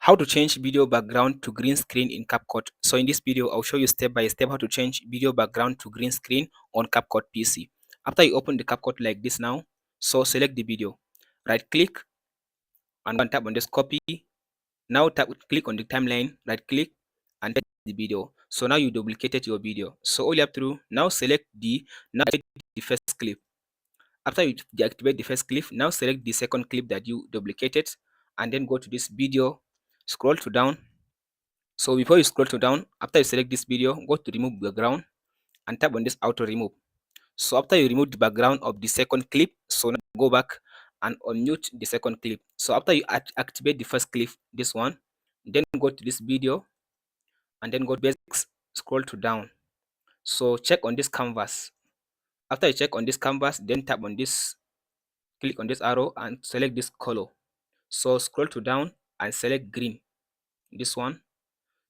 How to change video background to green screen in CapCut. So in this video, I'll show you step by step how to change video background to green screen on CapCut PC. After you open the CapCut like this now, so select the video, right click and go and tap on this copy. Now click on the timeline, right click and take the video. So now you duplicated your video. So all you have to do, now select the first clip. After you deactivate the first clip, now select the second clip that you duplicated and then go to this video, scroll to down. So before you scroll to down, after you select this video, go to remove background and tap on this auto remove. So after you remove the background of the second clip, so now go back and unmute the second clip. So after you activate the first clip, this one, then go to this video and then go to basics, scroll to down. So check on this canvas. After you check on this canvas, then tap on this, click on this arrow and select this color. So scroll to down and select green, this one.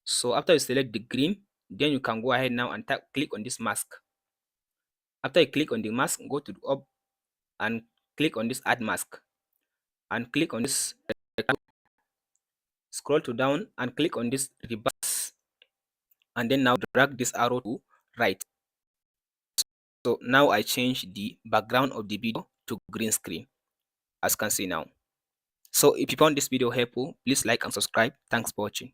So after you select the green, then you can go ahead now and click on this mask. After you click on the mask, go to the up and click on this add mask and click on this, scroll to down and click on this reverse and then now drag this arrow to right. So now I change the background of the video to green screen, as you can see now. So if you found this video helpful, please like and subscribe. Thanks for watching.